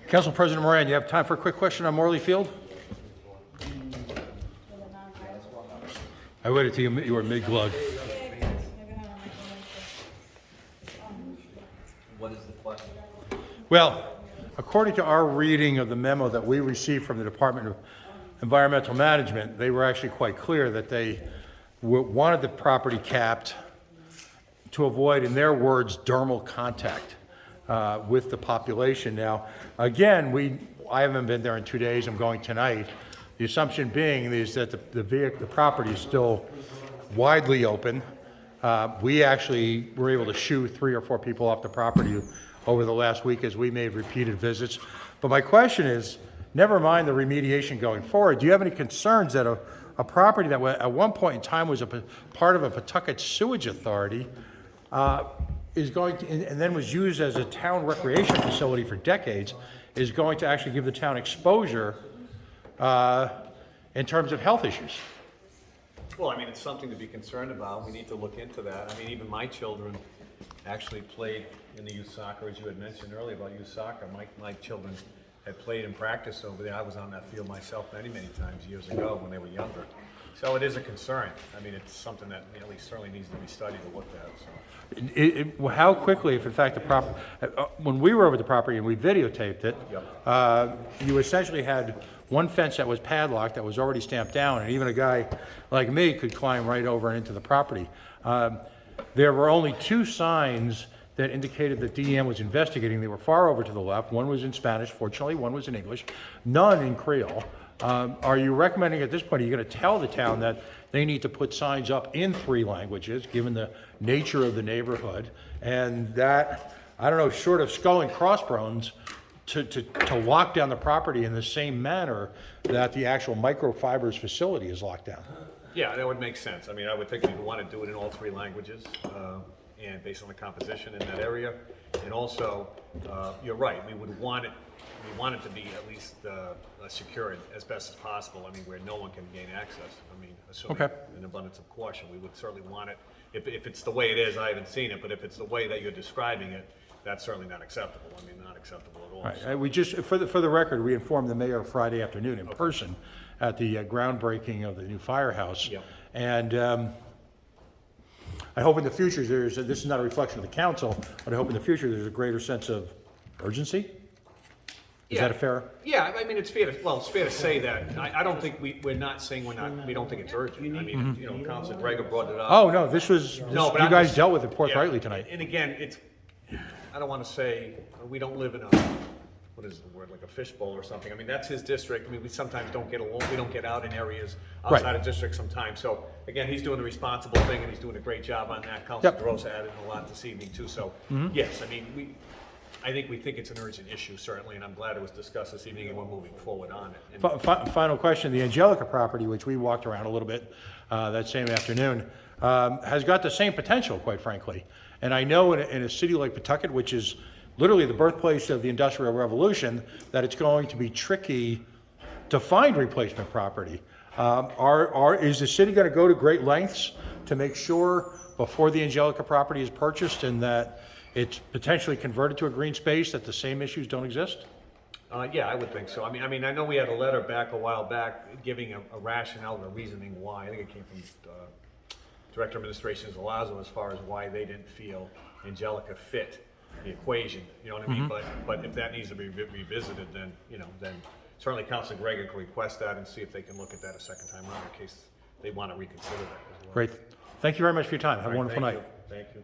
Council President Moran, you have time for a quick question on Morley Field? I waited till you were mid-glug. What is the question? Well, according to our reading of the memo that we received from the Department of Environmental Management, they were actually quite clear that they wanted the property capped to avoid, in their words, dermal contact with the population. Now, again, I haven't been there in 2 days. I'm going tonight. The assumption being is that the property is still widely open. We actually were able to shoo 3 or 4 people off the property over the last week as we made repeated visits. But my question is, never mind the remediation going forward, do you have any concerns that a property that at one point in time was a part of a Pawtucket sewage authority is going to, and then was used as a town recreation facility for decades, is going to actually give the town exposure in terms of health issues? Well, I mean, it's something to be concerned about. We need to look into that. I mean, even my children actually played in the youth soccer, as you had mentioned earlier about youth soccer. My children had played and practiced over there. I was on that field myself many times years ago when they were younger. So it is a concern. I mean, it's something that at least certainly needs to be studied or looked at. So. How quickly, if in fact when we were over the property and we videotaped it, you essentially had one fence that was padlocked that was already stamped down, and even a guy like me could climb right over and into the property. There were only 2 signs that indicated that DEM was investigating. They were far over to the left. One was in Spanish, fortunately, one was in English, none in Creole. Are you recommending at this point, are you going to tell the town that they need to put signs up in 3 languages, given the nature of the neighborhood, and that, I don't know, short of skull and crossbones, to lock down the property in the same manner that the actual microfibers facility is locked down? Yeah, that would make sense. I mean, I would think we'd want to do it in all 3 languages, and based on the composition in that area. And also, you're right, we want it to be at least secured as best as possible. I mean, where no one can gain access. I mean, assuming an abundance of caution, we would certainly want it. If it's the way it is, I haven't seen it, but if it's the way that you're describing it, that's certainly not acceptable. I mean, not acceptable at all. Right. We just, for the record, we informed the mayor Friday afternoon in person at the groundbreaking of the new firehouse. Yep. And I hope in the future this is not a reflection of the council, but I hope in the future there's a greater sense of urgency. Is that a fair? Yeah, I mean, it's fair to say that. I don't think we're not saying we don't think it's urgent. I mean, you know, Councilor Gregor brought it up. Oh, no, No, but you I'm guys just- dealt with it forthrightly Yeah, tonight. And again, I don't want to say, we don't live in what is the word, like a fishbowl or something. I mean, that's his district. I mean, we sometimes don't get along, we don't get out in areas outside of district sometimes. So again, he's doing the responsible thing and he's doing a great job on that. Councilor DeRosa added a lot this evening too. So yes, I mean, I think we think it's an urgent issue, certainly, and I'm glad it was discussed this evening and we're moving forward on it. And Final question, the Angelica property, which we walked around a little bit that same afternoon, has got the same potential, quite frankly. And I know in a city like Pawtucket, which is literally the birthplace of the Industrial Revolution, that it's going to be tricky to find replacement property. Is the city going to go to great lengths to make sure before the Angelica property is purchased and that it's potentially converted to a green space, that the same issues don't exist? Yeah, I would think so. I mean, I know we had a letter back a while back giving a rationale, a reasoning why. I think it came from Director of Administration Zalazzo as far as why they didn't feel Angelica fit the equation. You know what I mean? But if that needs to be revisited, then then certainly Councilor Gregor can request that and see if they can look at that a second time around in case they want to reconsider that as well. Great. Thank you very much for your time. Have a All right, wonderful thank night. you. Thank you.